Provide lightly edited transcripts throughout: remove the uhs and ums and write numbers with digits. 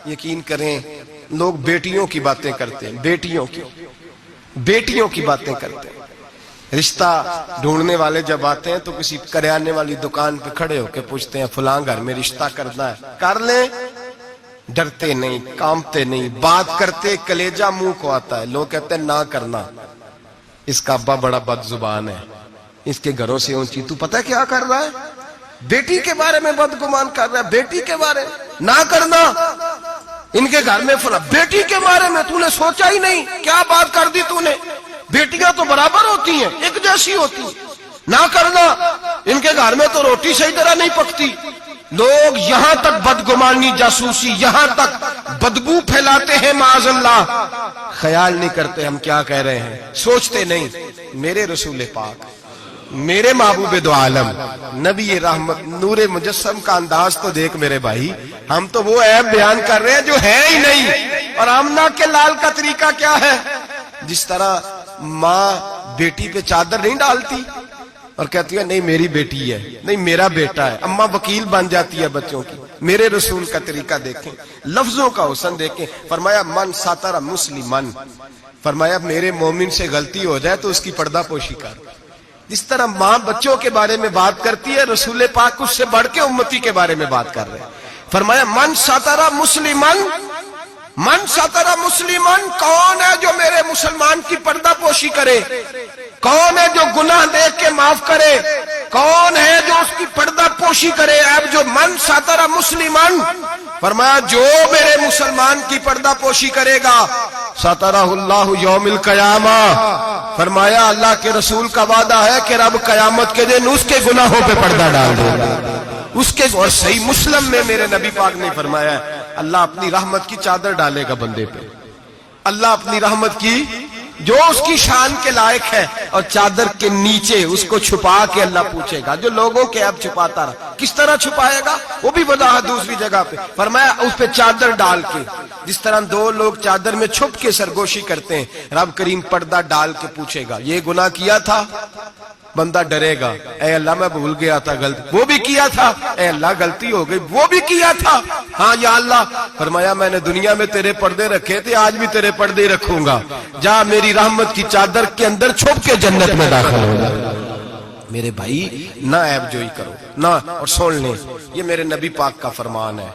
یقین کریں لوگ بیٹیوں کی باتیں کرتے ہیں، بیٹیوں کی باتیں کرتے ہیں۔ رشتہ ڈھونڈنے والے جب آتے ہیں تو کسی کریانے والی دکان پہ کھڑے ہو کے پوچھتے ہیں فلاں گھر میں رشتہ کرنا ہے، کر لیں؟ ڈرتے نہیں، کامتے نہیں، بات کرتے کلیجہ منہ کو آتا ہے۔ لوگ کہتے ہیں نہ کرنا، اس کا ابا بڑا بد زبان ہے، اس کے گھروں سے اونچی۔ تو پتہ کیا کر رہا ہے؟ بیٹی کے بارے میں بدگمان کر رہا ہے، بیٹی کے بارے میں نہ کرنا، ان کے گھر میں فلاں۔ بیٹی کے بارے میں تو نے سوچا ہی نہیں، کیا بات کر دی تو نے؟ بیٹیاں تو برابر ہوتی ہیں، ایک جیسی ہوتی ہیں، نہ کرنا، ان کے گھر میں تو روٹی صحیح طرح نہیں پکتی۔ لوگ یہاں تک بدگمانی، جاسوسی، یہاں تک بدبو پھیلاتے ہیں معاذ اللہ، خیال نہیں کرتے ہم کیا کہہ رہے ہیں، سوچتے نہیں۔ میرے رسول پاک، میرے محبوب دو عالم، نبی رحمت، نور مجسم کا انداز تو دیکھ میرے بھائی۔ ہم تو وہ عیب بیان کر رہے ہیں جو ہے ہی نہیں۔ اور آمنہ کے لال کا طریقہ کیا ہے؟ جس طرح ماں بیٹی پہ چادر نہیں ڈالتی اور کہتی ہے نہیں میری بیٹی ہے، نہیں میرا بیٹا ہے، اماں وکیل بن جاتی ہے بچوں کی۔ میرے رسول کا طریقہ دیکھیں، لفظوں کا حسن دیکھیں۔ فرمایا من ساتر مسلمن، فرمایا میرے مومن سے غلطی ہو جائے تو اس کی پردہ پوشی کر۔ جس طرح ماں بچوں کے بارے میں بات کرتی ہے، رسول پاک اس سے بڑھ کے امتی کے بارے میں بات کر رہے ہیں۔ فرمایا من ساتر مسلمن، من ساتر مسلمن، کون ہے جو میرے مسلمان کی پردہ پوشی کرے؟ کون ہے جو گناہ دیکھ کے معاف کرے؟ کون ہے جو اس کی پردہ پوشی کرے؟ اب جو من ساتر مسلمن، فرمایا جو میرے مسلمان کی پردہ پوشی کرے گا ساترہ اللہ یوم القیامہ، فرمایا اللہ کے رسول کا وعدہ ہے کہ رب قیامت کے دن اس کے گناہوں پہ پردہ ڈال دے گا اس کے۔ اور صحیح مسلم میں میرے نبی پاک نے فرمایا ہے اللہ اپنی رحمت کی چادر ڈالے گا بندے پہ، اللہ اپنی رحمت کی جو اس کی شان کے لائق ہے، اور چادر کے نیچے اس کو چھپا کے اللہ پوچھے گا جو لوگوں کے اب چھپاتا رہا۔ کس طرح چھپائے گا وہ بھی وضاحت دوسری جگہ پہ، فرمایا اس پہ چادر ڈال کے، جس طرح دو لوگ چادر میں چھپ کے سرگوشی کرتے ہیں، رب کریم پردہ ڈال کے پوچھے گا یہ گناہ کیا تھا؟ بندہ ڈرے گا، اے اللہ میں بھول گیا تھا، غلطی وہ بھی کیا تھا، اے اللہ غلطی ہو گئی، وہ بھی کیا تھا، ہاں یا اللہ۔ فرمایا میں نے دنیا میں تیرے پردے رکھے تھے، آج بھی تیرے پردے رکھوں گا، جا میری رحمت کی چادر کے اندر چھپ کے جنت میں داخل ہو جا۔ میرے بھائی نہ عیب جوئی کرو نہ، اور سن لیں یہ میرے نبی پاک کا فرمان ہے،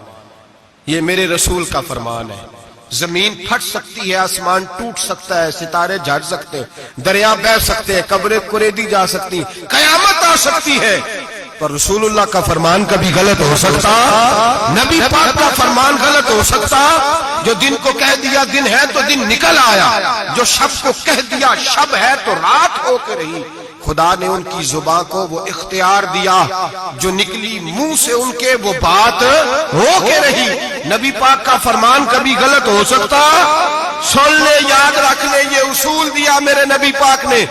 یہ میرے رسول کا فرمان ہے۔ زمین پھٹ سکتی ہے، آسمان ٹوٹ سکتا ہے، ستارے جھڑ سکتے ہیں، دریا بہہ سکتے ہیں، قبریں کریدی جا سکتی ہیں، قیامت آ سکتی ہے، پر رسول اللہ کا فرمان کبھی غلط ہو سکتا؟ نبی پاک کا فرمان غلط ہو سکتا؟ جو دن کو کہہ دیا دن ہے تو دن نکل آیا، جو شب کو کہہ دیا شب ہے تو رات ہو کے رہی۔ خدا نے ان کی زبان کو وہ اختیار دیا، جو نکلی منہ سے ان کے وہ بات ہو کے رہی۔ نبی پاک کا فرمان کبھی غلط ہو سکتا؟ سن لے، یاد رکھ لے، یہ اصول دیا میرے نبی پاک نے،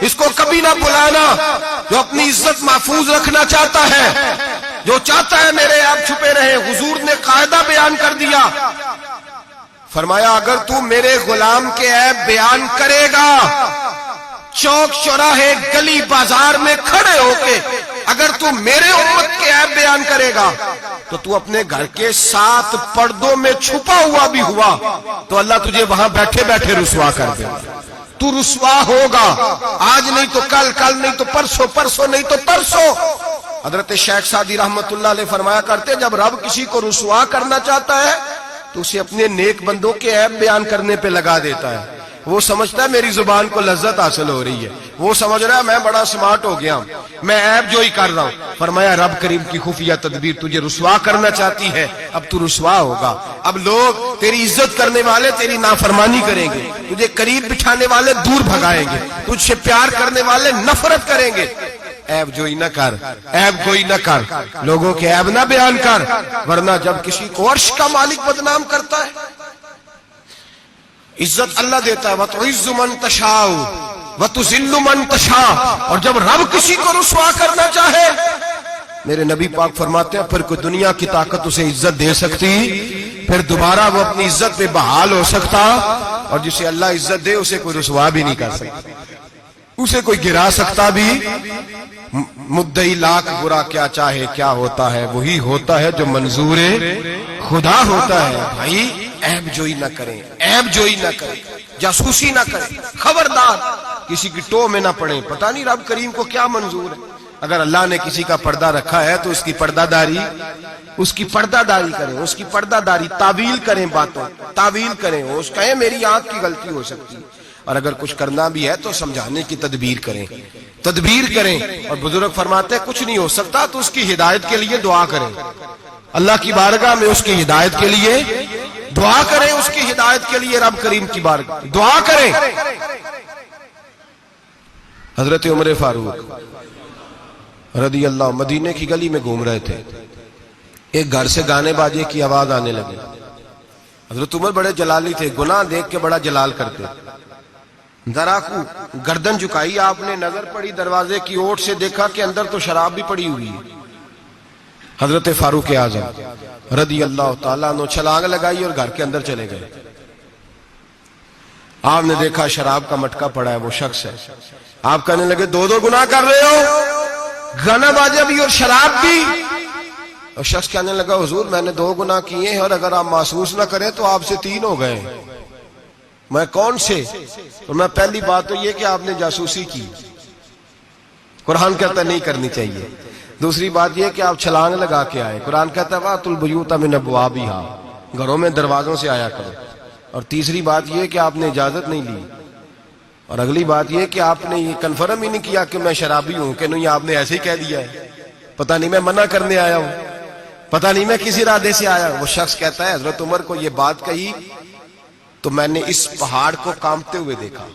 اس کو کبھی نہ بھلانا۔ جو اپنی عزت محفوظ رکھنا چاہتا ہے، جو چاہتا ہے میرے آپ چھپے رہے، حضور نے قاعدہ بیان کر دیا، فرمایا اگر تو میرے غلام کے عیب بیان کرے گا، چوک چوراہے گلی بازار میں کھڑے ہو کے اگر تو میرے امت کے عیب بیان کرے گا، تو تو اپنے گھر کے 7 پردوں میں چھپا ہوا بھی ہوا تو اللہ تجھے وہاں بیٹھے بیٹھے رسوا کر دے گا۔ تو رسوا ہوگا، آج نہیں تو کل، کل نہیں تو پرسوں، پرسوں نہیں تو ترسوں۔ حضرت شیخ سعدی رحمت اللہ علیہ فرمایا کرتے جب رب کسی کو رسوا کرنا چاہتا ہے تو اسے اپنے نیک بندوں کے عیب بیان کرنے پہ لگا دیتا ہے۔ وہ سمجھتا ہے میری زبان کو لذت حاصل ہو رہی ہے، وہ سمجھ رہا ہے میں بڑا سمارٹ ہو گیا ہوں، میں عیب جوئی کر رہا ہوں۔ فرمایا رب کریم کی خفیہ تدبیر تجھے رسوا کرنا چاہتی ہے، اب تو رسوا ہوگا۔ اب لوگ تیری عزت کرنے والے تیری نافرمانی کریں گے، تجھے قریب بٹھانے والے دور بھگائیں گے، تجھ سے پیار کرنے والے نفرت کریں گے۔ عیب جوئی نہ کر، عیب گوئی نہ کر، لوگوں کے عیب نہ بیان کر، ورنہ جب کسی کو عرش کا مالک بدنام کرتا ہے، عزت اللہ دیتا ہے، وَتُعِزُّ مَن تَشَاءُ وَتُذِلُّ مَن تَشَاءُ، اور جب رب کسی کو رسوا کرنا چاہے، میرے نبی پاک فرماتے ہیں پھر کوئی دنیا کی طاقت اسے عزت دے سکتی، پھر دوبارہ وہ اپنی عزت پہ بحال ہو سکتا، اور جسے اللہ عزت دے اسے کوئی رسوا بھی نہیں کر سکتا، اسے کوئی گرا سکتا بھی مدعی لاکھ برا کیا چاہے کیا ہوتا ہے وہی ہوتا ہے جو منظور خدا ہوتا ہے. بھائی عیب جوئی نہ کریں, عیب جوئی نہ کریں, جاسوسی نہ کریں, خبردار کسی کی ٹو میں نہ پڑیں. پتہ نہیں رب کریم کو کیا منظور ہے. اگر اللہ نے کسی کا پردہ رکھا ہے تو اس کی پردہ داری کریں, اس کی پردہ داری تعویل کریں, باتوں تعویل کریں, اس کہیں میری آنکھ کی غلطی ہو سکتی ہے, اور اگر کچھ کرنا بھی ہے تو سمجھانے کی تدبیر کریں. اور بزرگ فرماتے ہیں کچھ نہیں ہو سکتا تو اس کی ہدایت کے لیے دعا کریں, اللہ کی بارگاہ میں اس کی ہدایت کے لیے دعا کریں, اس کی ہدایت کے لیے رب کریم کی بارگاہ دعا کریں. حضرت عمر فاروق رضی اللہ مدینے کی گلی میں گھوم رہے تھے, ایک گھر سے گانے باجے کی آواز آنے لگی. حضرت عمر بڑے جلالی تھے, گناہ دیکھ کے بڑا جلال کرتے. ذرا کو گردن جھکائی, آپ نے نظر پڑی دروازے کی اوٹ سے, دیکھا کہ اندر تو شراب بھی پڑی ہوئی ہے. حضرت فاروق اعظم رضی اللہ تعالیٰ عنہ چھلانگ لگائی اور گھر کے اندر چلے گئے. آپ نے دیکھا شراب کا مٹکا پڑا ہے, وہ شخص ہے. آپ کہنے لگے دو گناہ کر رہے ہو, گانا باجا بھی اور شراب بھی. اور شخص کہنے لگا حضور میں نے 2 گناہ کیے ہیں, اور اگر آپ محسوس نہ کریں تو آپ سے 3 ہو گئے. میں کون سے؟ اور میں پہلی بات تو یہ کہ آپ نے جاسوسی کی, قرآن کہتا نہیں کرنی چاہیے. دوسری بات یہ کہ آپ چھلانگ لگا کے آئے, قرآن کہتا ہے وَأْتُوا الْبُيُوتَ مِنْ أَبْوَابِهَا, گھروں میں دروازوں سے آیا کرو. اور تیسری بات یہ کہ آپ نے اجازت نہیں لی. اور اگلی بات یہ کہ آپ نے یہ کنفرم ہی نہیں کیا کہ میں شرابی ہوں, کہ نہیں آپ نے ایسے ہی کہہ دیا ہے, پتہ نہیں میں منع کرنے آیا ہوں, پتہ نہیں میں کسی ارادے سے آیا ہوں. وہ شخص کہتا ہے حضرت عمر کو یہ بات کہی تو میں نے اس پہاڑ کو کانپتے ہوئے دیکھا.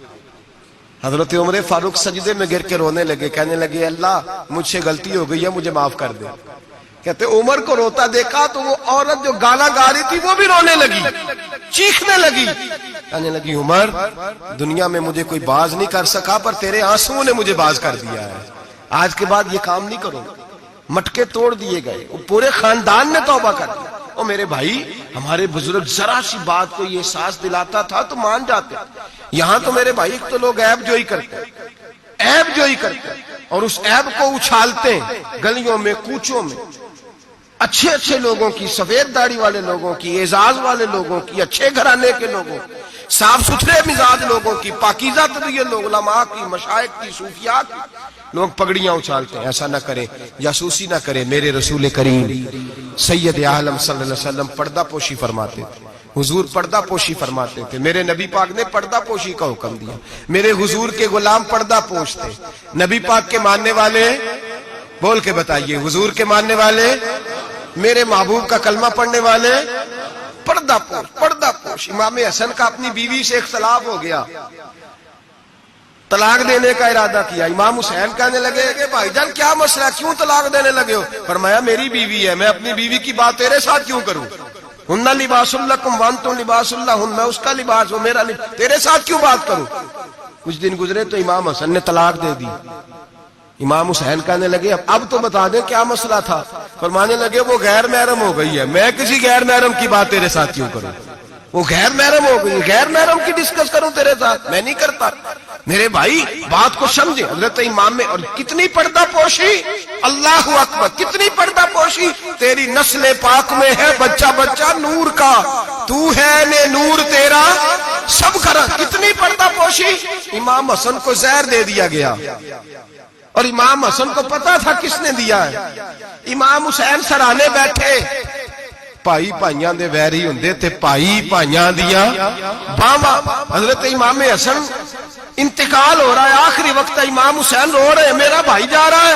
حضرت عمر فاروق سجدے میں گر کے رونے لگے, کہنے لگے اللہ مجھ سے غلطی ہو گئی ہے, مجھے معاف کر دے. کہتے عمر کو روتا دیکھا تو وہ عورت جو گالا گا رہی تھی وہ بھی رونے لگی, چیخنے لگی, کہنے لگی عمر دنیا میں مجھے کوئی باز نہیں کر سکا, پر تیرے آنسوؤں نے مجھے باز کر دیا ہے. آج کے بعد یہ کام نہیں کروں. مٹکے توڑ دیے گئے, پورے خاندان نے توبہ کر دیا. اور میرے بھائی ہمارے بزرگ ذرا سی بات کو یہ احساس دلاتا تھا تو مان جاتے. یہاں تو میرے بھائی ایک تو لوگ عیب جوئی کرتے, عیب جوئی کرتے, اور اس عیب کو اچھالتے گلیوں میں کوچوں میں. اچھے اچھے لوگوں کی, سفید داڑھی والے لوگوں کی, اعزاز والے لوگوں کی, اچھے گھرانے کے لوگوں, صاف ستھرے مزاج لوگوں کی, پاکیزہ طبیعت لوگ, علماء کی, مشائخ کی, صوفیاء کی, لوگ پگڑیاں اچھالتے ہیں. ایسا نہ کریں, جاسوسی نہ کریں. میرے رسول کریم سید عالم صلی اللہ علیہ وسلم پردہ پوشی فرماتے تھے. حضور پردہ پوشی فرماتے تھے. میرے نبی پاک نے پردہ پوشی کا حکم دیا. میرے حضور کے غلام پردہ پوش تھے. نبی پاک کے ماننے والے بول کے بتائیے, حضور کے ماننے والے, میرے محبوب کا کلمہ پڑھنے والے, پردہ پوش, پردہ پوش. امام حسن کا اپنی بیوی سے اختلاف ہو گیا, طلاق دینے کا ارادہ کیا. امام حسین کہنے لگے کہ بھائی جان کیا مسئلہ, کیوں طلاق دینے لگے ہو؟ فرمایا میری بیوی ہے, میں اپنی بیوی کی بات تیرے ساتھ کیوں کروں؟ ہن لباس لکم وانتم لباس لہن, میں اس کا لباس ہوں, میرا لباس, تیرے ساتھ کیوں بات کروں؟ کچھ دن گزرے تو امام حسن نے طلاق دے دی. امام حسین کہنے لگے اب تو بتا دیں کیا مسئلہ تھا. فرمانے لگے وہ غیر محرم ہو گئی ہے, میں کسی غیر محرم کی بات تیرے ساتھ کیوں کروں؟ وہ غیر محرم ہو گئی, غیر محرم کی ڈسکس کروں تیرے ساتھ, میں نہیں کرتا. میرے بھائی بات کو سمجھے. حضرت امام میں, اور کتنی پردہ پوشی, اللہ اکبر, کتنی پردہ پوشی. تیری نسل پاک میں ہے بچہ بچہ نور کا, تو ہے نے نور تیرا سب کرا. کتنی پردہ پوشی. امام حسن کو زہر دے دیا گیا, اور امام حسن کو پتا تھا کس نے دیا ہے. امام حسین سرانے بیٹھے, بھائی بھائیاں دے ویری ہوندے تے بھائی بھائیاں دیاں باواں. حضرت امام حسن انتقال ہو رہا ہے, آخری وقت, امام حسین رو رہے ہیں, میرا بھائی جا رہا ہے,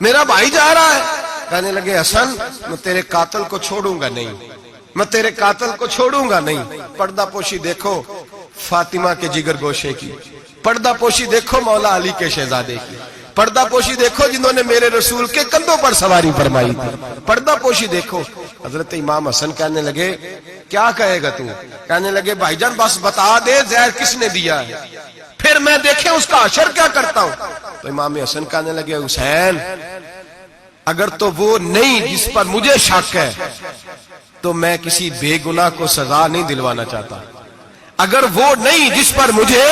میرا بھائی جا رہا ہے. کہنے لگے حسن میں تیرے قاتل کو چھوڑوں گا نہیں, میں تیرے قاتل کو چھوڑوں گا نہیں. پردہ پوشی دیکھو فاطمہ کے جگر گوشے کی, پردہ پوشی دیکھو مولا علی کے شہزادے کی, پردہ پوشی دیکھو جنہوں نے میرے رسول کے کندھوں پر سواری فرمائی تھی, پردہ پوشی دیکھو. حضرت امام حسن کہنے لگے کیا کہے گا تو؟ کہنے لگے بھائی جان بس بتا دے زہر کس نے دیا ہے, پھر میں دیکھیں اس کا حشر کیا کرتا ہوں. تو امام حسن کہنے لگے حسین اگر تو وہ نہیں جس پر مجھے شک ہے تو میں کسی بے گناہ کو سزا نہیں دلوانا چاہتا. اگر وہ نہیں جس پر مجھے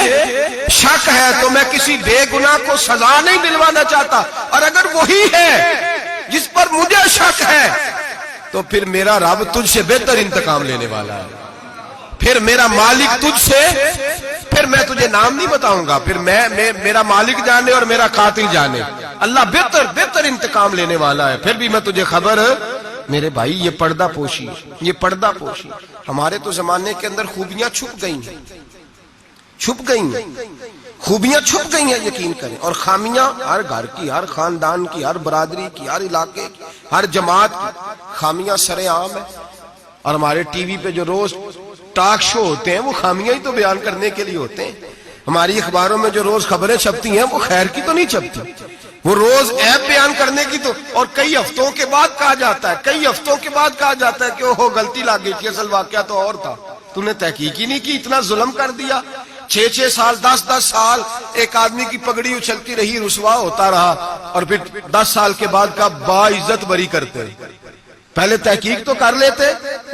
شک ہے تو میں کسی بے گناہ کو سزا نہیں دلوانا چاہتا، اور اگر وہی ہے جس پر مجھے شک ہے تو پھر میرا رب تجھ سے بہتر انتقام لینے والا ہے، پھر میرا مالک تجھ سے، پھر میں تجھے نام نہیں بتاؤں گا، پھر میرا مالک جانے اور میرا قاتل جانے، اللہ بہتر انتقام لینے والا ہے، پھر بھی میں تجھے خبر۔ میرے بھائی یہ پردہ پوشی، یہ پردہ پوشی ہمارے تو زمانے کے اندر خوبیاں چھپ گئی ہیں، خوبیاں چھپ گئی ہیں، یقین کریں، اور خامیاں ہر گھر کی، ہر خاندان کی، ہر برادری کی، ہر علاقے کی، ہر جماعت کی خامیاں سر عام ہیں، اور ہمارے ٹی وی پہ جو روز ٹاک شو ہوتے ہیں وہ خامیاں ہی تو بیان کرنے کے لیے ہوتے ہیں، ہماری اخباروں میں جو روز خبریں چھپتی ہیں وہ خیر کی تو نہیں چھپتی، وہ روز عیب بیان کرنے کی تو، اور کئی ہفتوں کے بعد کہا جاتا ہے کہ وہ غلطی لگ گئی تھی، اصل واقعہ تو اور تھا، تو نے تحقیق ہی نہیں کی، اتنا ظلم کر دیا، 6 سال 10 سال ایک آدمی کی پگڑی اچھلتی رہی، رسوا ہوتا رہا، اور پھر 10 سال کے بعد کا باعزت بری کرتے، پہلے تحقیق تو کر لیتے،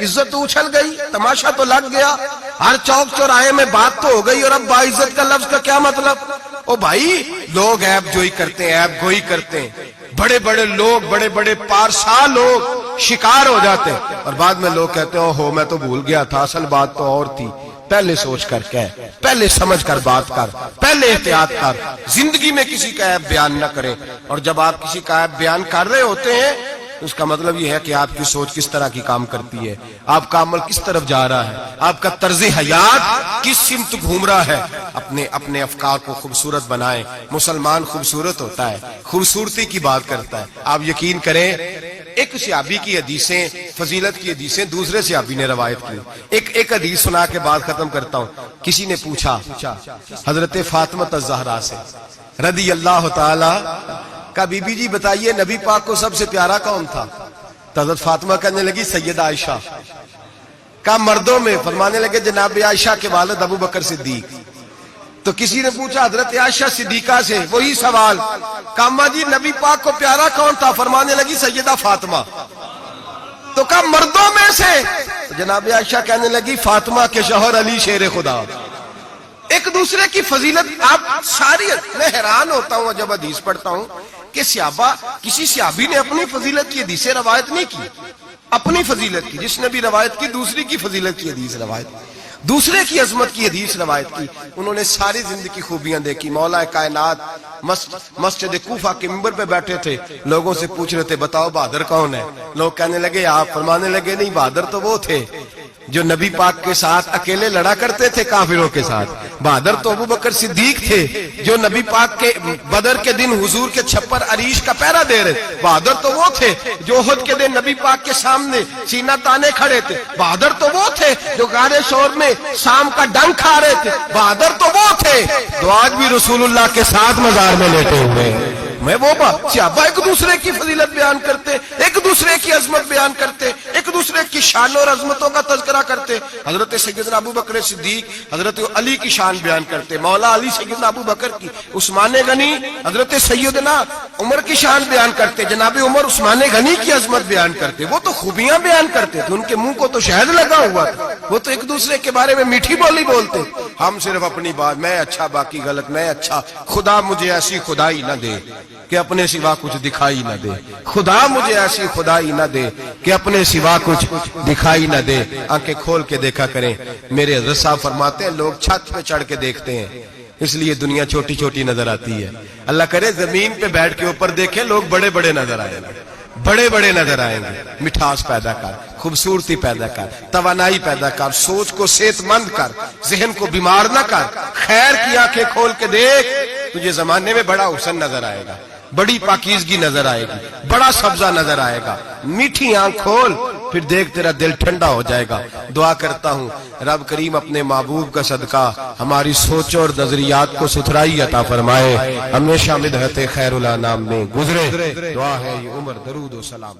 عزت تو اچھل گئی، تماشا تو لگ گیا، ہر چوک چوراہے میں بات تو ہو گئی، اور اب باعزت کا لفظ کا کیا مطلب؟ او بھائی لوگ عیب جوئی کرتے ہیں، عیب گوئی کرتے ہیں، بڑے بڑے لوگ، بڑے بڑے پارسا لوگ شکار ہو جاتے ہیں، اور بعد میں لوگ کہتے ہیں اوہو میں تو بھول گیا تھا، اصل بات تو اور تھی، پہلے سوچ کر کہہ، پہلے سمجھ کر بات کر، پہلے احتیاط کر، زندگی میں کسی کا عیب بیان نہ کریں، اور جب آپ کسی کا عیب بیان کر رہے ہوتے ہیں اس کا مطلب یہ ہے کہ آپ کی سوچ کس طرح کی کام کرتی ہے، آپ کا عمل کس طرف جا رہا ہے، آپ کا طرز حیات کس سمت گھوم رہا ہے، اپنے افکار کو خوبصورت بنائیں، مسلمان خوبصورت ہوتا ہے، خوبصورتی کی بات کرتا ہے، آپ یقین کریں، ایک صحابی کی حدیثیں، فضیلت کی حدیثیں دوسرے صحابی نے روایت کی، ایک حدیث سنا کے بعد ختم کرتا ہوں، کسی نے پوچھا حضرت فاطمہ الزہرا سے رضی اللہ تعالی کا، بی بی جی بتائیے نبی پاک کو سب سے پیارا کون تھا؟ تو حضرت فاطمہ کہنے لگی سیدہ عائشہ، کا مردوں میں؟ فرمانے لگے جناب عائشہ کے والد ابو بکر صدیق۔ تو کسی نے پوچھا حضرت عائشہ صدیقہ سے وہی سوال، کہا جی نبی پاک کو پیارا کون تھا؟ فرمانے لگی سیدہ فاطمہ۔ تو کہا مردوں میں سے؟ تو جناب عائشہ کہنے لگی فاطمہ کے شوہر علی شیر خدا۔ ایک دوسرے کی فضیلت، آپ ساری، میں حیران ہوتا ہوں جب حدیث پڑھتا ہوں کہ صحابہ، کسی صحابی نے اپنی فضیلت کی حدیث روایت نہیں کی، اپنی فضیلت کی، جس نے بھی روایت کی دوسری کی فضیلت کی حدیث روایت کی، دوسرے کی عظمت کی حدیث روایت کی، انہوں نے ساری زندگی کی خوبیاں دیکھی۔ مولا کائنات مسجد کوفہ کے منبر پہ بیٹھے تھے، لوگوں سے پوچھ رہے تھے بتاؤ بہادر کون ہے؟ لوگ کہنے لگے آپ، فرمانے لگے نہیں، بہادر تو وہ تھے جو نبی پاک کے ساتھ اکیلے لڑا کرتے تھے کافروں کے ساتھ، بہادر تو ابو بکر صدیق تھے جو نبی پاک کے بدر کے دن حضور کے چھپر عریش کا پہرا دے رہے، بہادر تو وہ تھے جو احد کے دن نبی پاک کے سامنے سینہ تانے کھڑے تھے، بہادر تو وہ تھے جو غار ثور میں شام کا ڈنگ کھا رہے تھے، بہادر تو وہ تھے جو آج بھی رسول اللہ کے ساتھ مزار میں لیٹے ہوئے ہیں۔ میں وہ صحابہ ایک دوسرے کی فضیلت بیان کرتے، ایک دوسرے کی عظمت بیان کرتے، ایک دوسرے کی شان اور عظمتوں کا تذکرہ کرتے، حضرت سیدنا ابو بکر صدیق حضرت علی کی شان بیان کرتے، مولا علی سیدنا ابو بکر کی، عثمان غنی حضرت سیدنا عمر کی شان بیان کرتے، جناب عمر عثمان غنی کی عظمت بیان کرتے، وہ تو خوبیاں بیان کرتے تھے، ان کے منہ کو تو شہد لگا ہوا تھا، وہ تو ایک دوسرے کے بارے میں میٹھی بولی بولتے، ہم صرف اپنی بات، میں اچھا باقی غلط، میں اچھا، خدا مجھے ایسی خدائی نہ دے کہ اپنے سوا کچھ دکھائی نہ دے، خدا مجھے ایسی خدائی نہ دے کہ اپنے سوا کچھ دکھائی نہ دے۔ آنکھیں کھول کے دیکھا کریں، میرے رضا فرماتے ہیں لوگ چھت پہ چڑھ کے دیکھتے ہیں اس لیے دنیا چھوٹی چھوٹی نظر آتی ہے، اللہ کرے زمین پہ بیٹھ کے اوپر دیکھیں لوگ بڑے بڑے نظر آئیں گے، بڑے بڑے نظر آئیں گے۔ مٹھاس پیدا کر، خوبصورتی پیدا کر، توانائی پیدا کر، سوچ کو صحت مند کر، ذہن کو بیمار نہ کر، خیر کی آنکھیں کھول کے دیکھ، تجھے زمانے میں بڑا حسن نظر آئے گا، بڑی پاکیزگی نظر آئے گی، بڑا سبزہ نظر آئے گا، میٹھی آنکھ کھول، پھر دیکھ تیرا دل ٹھنڈا ہو جائے گا۔ دعا کرتا ہوں رب کریم اپنے محبوب کا صدقہ ہماری سوچ اور نظریات کو ستھرائی عطا فرمائے، ہمیشہ مدحت خیر الانام میں گزرے، دعا ہے یہ عمر درود و سلام۔